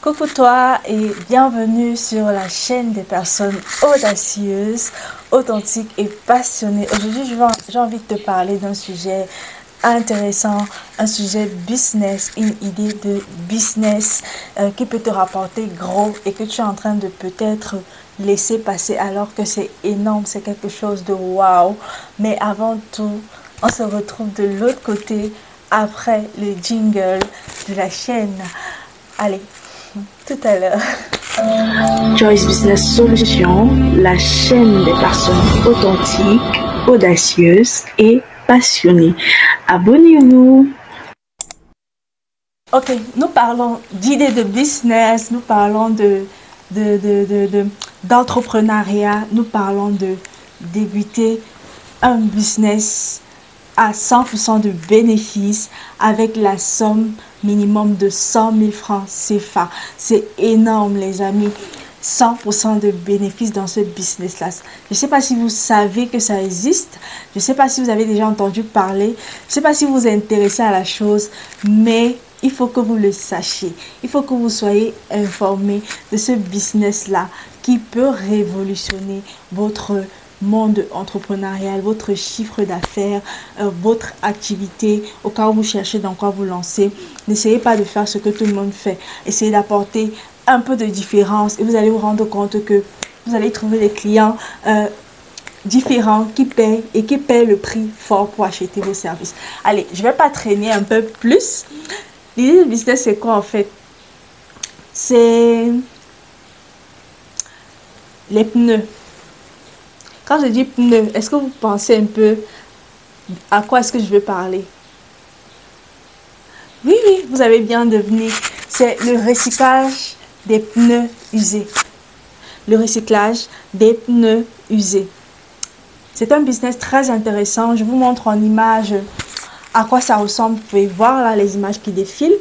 Coucou toi et bienvenue sur la chaîne des personnes audacieuses, authentiques et passionnées. Aujourd'hui, j'ai envie de te parler d'un sujet intéressant, un sujet business, une idée de business qui peut te rapporter gros et que tu es en train de peut-être laisser passer alors que c'est énorme, c'est quelque chose de waouh. Mais avant tout, on se retrouve de l'autre côté après le jingle de la chaîne. Allez, tout à l'heure. Joyce Business Solutions, la chaîne des personnes authentiques, audacieuses et passionnées. Abonnez-vous. Ok, nous parlons d'idées de business, nous parlons d'entrepreneuriat, nous parlons de débuter un business à 100% de bénéfices avec la somme minimum de 100 000 francs CFA. C'est énorme les amis. 100% de bénéfices dans ce business-là. Je ne sais pas si vous savez que ça existe. Je ne sais pas si vous avez déjà entendu parler. Je ne sais pas si vous vous intéressez à la chose, mais il faut que vous le sachiez. Il faut que vous soyez informés de ce business-là qui peut révolutionner votre monde entrepreneurial, votre chiffre d'affaires, votre activité, au cas où vous cherchez dans quoi vous lancer. N'essayez pas de faire ce que tout le monde fait. Essayez d'apporter un peu de différence et vous allez vous rendre compte que vous allez trouver des clients différents qui payent et qui payent le prix fort pour acheter vos services. Allez, je ne vais pas traîner un peu plus. L'idée du business, c'est quoi en fait? C'est les pneus. Quand je dis pneus, est-ce que vous pensez un peu à quoi est-ce que je veux parler? Oui, oui, vous avez bien deviné. C'est le recyclage des pneus usés. Le recyclage des pneus usés. C'est un business très intéressant. Je vous montre en image à quoi ça ressemble. Vous pouvez voir là les images qui défilent.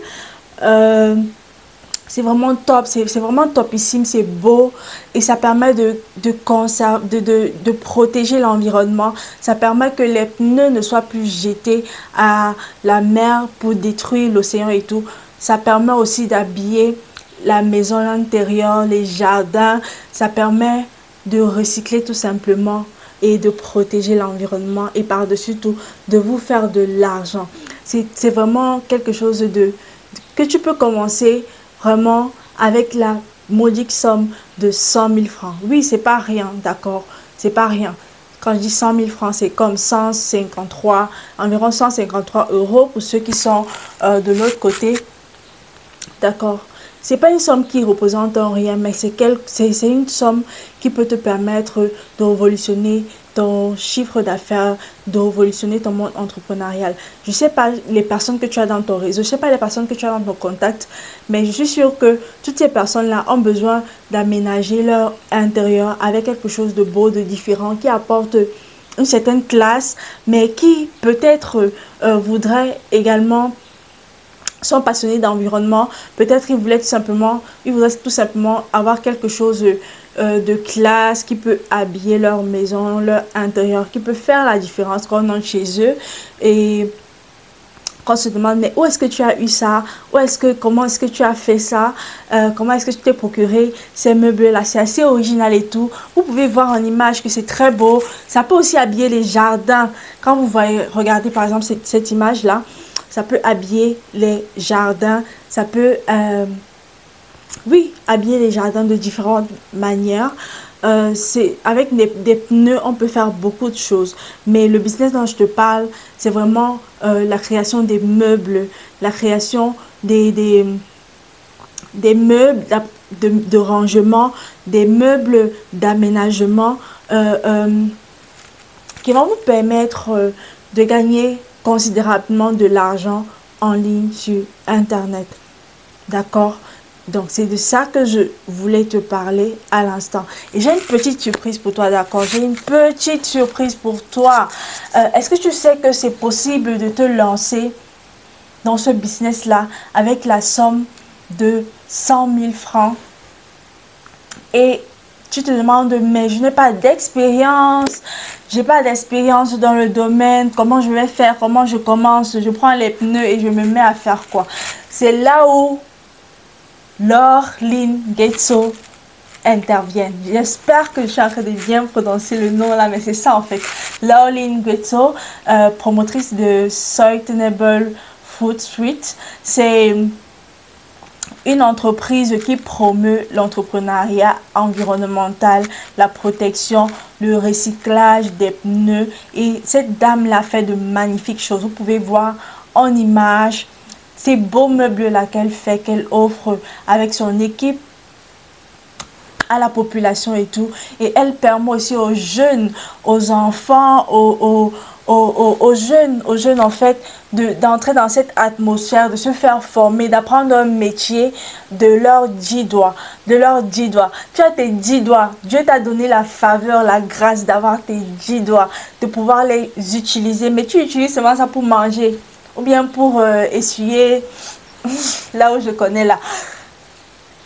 C'est vraiment top, c'est vraiment topissime, c'est beau et ça permet de protéger l'environnement. Ça permet que les pneus ne soient plus jetés à la mer pour détruire l'océan et tout. Ça permet aussi d'habiller la maison à l'intérieur, les jardins. Ça permet de recycler tout simplement et de protéger l'environnement et par-dessus tout, de vous faire de l'argent. C'est vraiment quelque chose que tu peux commencer vraiment avec la modique somme de 100 000 francs. Oui, c'est pas rien, d'accord? C'est pas rien. Quand je dis 100 000 francs, c'est comme environ 153 euros pour ceux qui sont de l'autre côté. D'accord? C'est pas une somme qui représente rien, mais c'est une somme qui peut te permettre de révolutionner ton chiffre d'affaires, de révolutionner ton monde entrepreneurial. Je ne sais pas les personnes que tu as dans ton réseau, je ne sais pas les personnes que tu as dans ton contact, mais je suis sûre que toutes ces personnes-là ont besoin d'aménager leur intérieur avec quelque chose de beau, de différent, qui apporte une certaine classe, mais qui peut-être voudrait également sont passionnés d'environnement, peut-être ils voudraient tout simplement avoir quelque chose de classe qui peut habiller leur maison, leur intérieur, qui peut faire la différence quand on entre chez eux et qu'on se demande mais où est-ce que tu as eu ça, comment est-ce que tu as fait ça, comment est-ce que tu t'es procuré ces meubles là, c'est assez original et tout. Vous pouvez voir en image que c'est très beau. Ça peut aussi habiller les jardins. Quand vous voyez, regardez par exemple cette image là, ça peut habiller les jardins, ça peut, oui, habiller les jardins de différentes manières. Avec des pneus, on peut faire beaucoup de choses. Mais le business dont je te parle, c'est vraiment la création des meubles, la création des meubles de rangement, des meubles d'aménagement qui vont vous permettre de gagner considérablement de l'argent en ligne sur Internet. D'accord? Donc, c'est de ça que je voulais te parler à l'instant. Et j'ai une petite surprise pour toi, d'accord? J'ai une petite surprise pour toi. Est-ce que tu sais que c'est possible de te lancer dans ce business-là avec la somme de 100 000 francs et tu te demandes, mais je n'ai pas d'expérience, j'ai pas d'expérience dans le domaine, comment je vais faire, comment je commence, je prends les pneus et je me mets à faire quoi? C'est là où Laureline Getso intervienne. J'espère que je suis en train de bien prononcer le nom là, mais c'est ça en fait. Laureline Getso, promotrice de Sustainable Food Street. C'est une entreprise qui promeut l'entrepreneuriat environnemental, la protection, le recyclage des pneus. Et cette dame-là fait de magnifiques choses. Vous pouvez voir en image ces beaux meubles-là qu'elle fait, qu'elle offre avec son équipe à la population et tout. Et elle permet aussi aux jeunes, aux enfants, aux jeunes en fait, d'entrer dans cette atmosphère, de se faire former, d'apprendre un métier de leurs 10 doigts. De leurs 10 doigts. Tu as tes 10 doigts. Dieu t'a donné la faveur, la grâce d'avoir tes 10 doigts, de pouvoir les utiliser. Mais tu utilises seulement ça pour manger ou bien pour essuyer là où je connais là.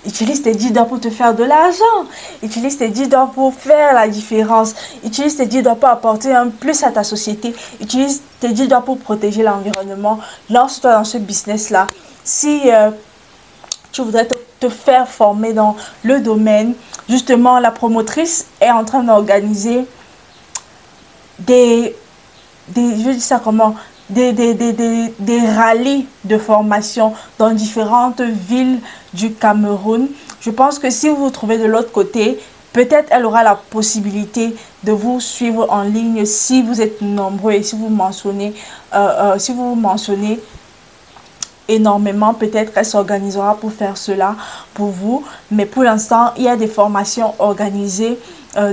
Utilise tes 10 doigts pour te faire de l'argent. Utilise tes 10 doigts pour faire la différence. Utilise tes 10 doigts pour apporter un plus à ta société. Utilise tes 10 doigts pour protéger l'environnement. Lance-toi dans ce business-là. Si tu voudrais te faire former dans le domaine, justement, la promotrice est en train d'organiser je dis ça comment, des rallyes de formation dans différentes villes du Cameroun. Je pense que si vous vous trouvez de l'autre côté, peut-être elle aura la possibilité de vous suivre en ligne si vous êtes nombreux et si vous mentionnez énormément, peut-être elle s'organisera pour faire cela pour vous. Mais pour l'instant, il y a des formations organisées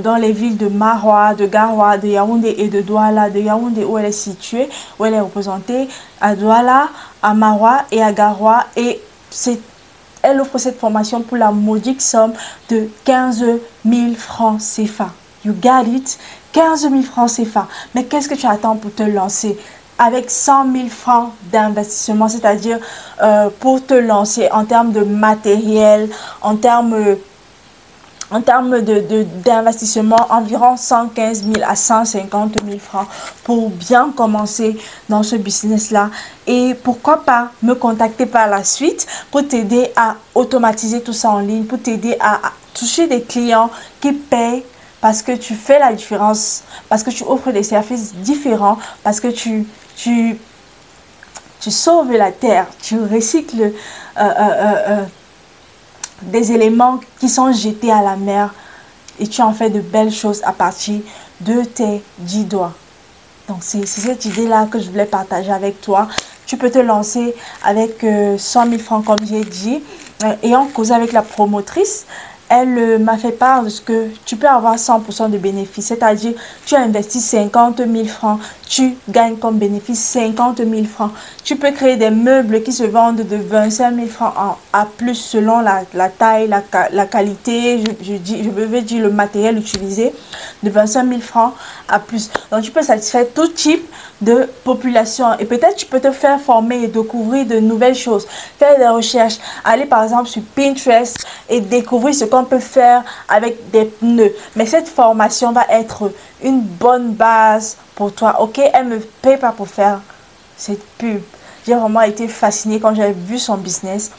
dans les villes de Maroua, de Garoua, de Yaoundé et de Douala. De Yaoundé où elle est située, où elle est représentée, à Douala, à Maroua et à Garoua. Et elle offre cette formation pour la modique somme de 15 000 francs CFA. You got it? 15 000 francs CFA. Mais qu'est-ce que tu attends pour te lancer? Avec 100 000 francs d'investissement, c'est-à-dire pour te lancer en termes de matériel, en termes d'investissement, environ 115 000 à 150 000 francs pour bien commencer dans ce business-là. Et pourquoi pas me contacter par la suite pour t'aider à automatiser tout ça en ligne, pour t'aider à toucher des clients qui payent parce que tu fais la différence, parce que tu offres des services différents, parce que tu sauves la terre, tu recycles des éléments qui sont jetés à la mer et tu en fais de belles choses à partir de tes 10 doigts. Donc c'est cette idée-là que je voulais partager avec toi. Tu peux te lancer avec 100 000 francs comme j'ai dit. Ayant causé avec la promotrice, elle m'a fait part de ce que tu peux avoir 100% de bénéfice. C'est-à-dire, tu as investi 50 000 francs, tu gagnes comme bénéfice 50 000 francs. Tu peux créer des meubles qui se vendent de 25 000 francs à plus selon la taille, la qualité, je veux dire le matériel utilisé, de 25 000 francs à plus. Donc, tu peux satisfaire tout type de population et peut-être tu peux te faire former et découvrir de nouvelles choses, faire des recherches, aller par exemple sur Pinterest et découvrir ce qu'on peut faire avec des pneus. Mais cette formation va être une bonne base pour toi. Ok, elle me paye pas pour faire cette pub. J'ai vraiment été fascinée quand j'ai vu son business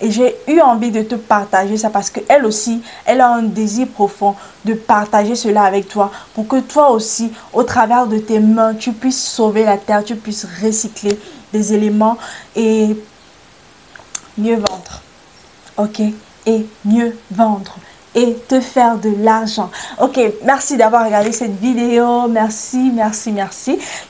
et j'ai eu envie de te partager ça parce qu'elle aussi, elle a un désir profond de partager cela avec toi pour que toi aussi, au travers de tes mains, tu puisses sauver la terre, tu puisses recycler des éléments et mieux vendre. Ok? Et mieux vendre et te faire de l'argent. Ok, merci d'avoir regardé cette vidéo. Merci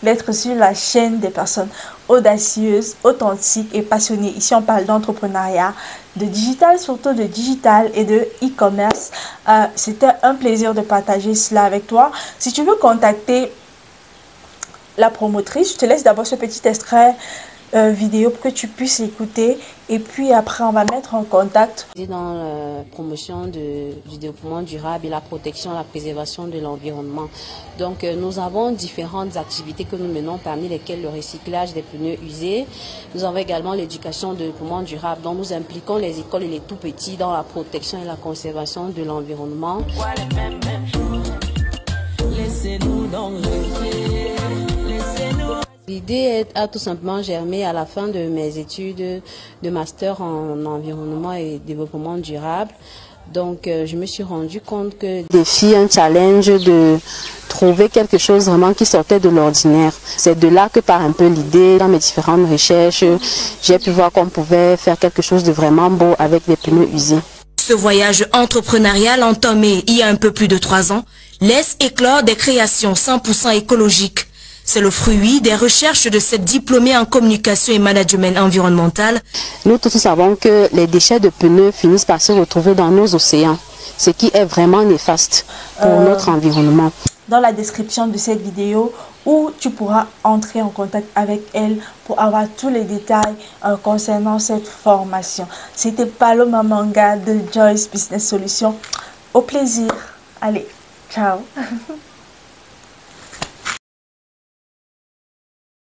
d'être sur la chaîne des personnes audacieuses, authentiques et passionnées. Ici, on parle d'entrepreneuriat, de digital, surtout de digital et de e-commerce. C'était un plaisir de partager cela avec toi. Si tu veux contacter la promotrice, je te laisse d'abord ce petit extrait vidéo pour que tu puisses écouter et puis après on va mettre en contact. Dans la promotion du développement durable et la protection, la préservation de l'environnement. Donc nous avons différentes activités que nous menons, parmi lesquelles le recyclage des pneus usés. Nous avons également l'éducation de développement durable, dont nous impliquons les écoles et les tout petits dans la protection et la conservation de l'environnement. L'idée a tout simplement germé à la fin de mes études de master en environnement et développement durable. Donc, je me suis rendu compte que défi, un challenge de trouver quelque chose vraiment qui sortait de l'ordinaire. C'est de là que part un peu l'idée. Dans mes différentes recherches, j'ai pu voir qu'on pouvait faire quelque chose de vraiment beau avec des pneus usés. Ce voyage entrepreneurial entamé il y a un peu plus de 3 ans laisse éclore des créations 100% écologiques. C'est le fruit des recherches de cette diplômée en communication et management environnemental. Nous tous savons que les déchets de pneus finissent par se retrouver dans nos océans, ce qui est vraiment néfaste pour notre environnement. Dans la description de cette vidéo, où tu pourras entrer en contact avec elle pour avoir tous les détails concernant cette formation. C'était Paloma Manga de Joyce Business Solutions. Au plaisir. Allez, ciao.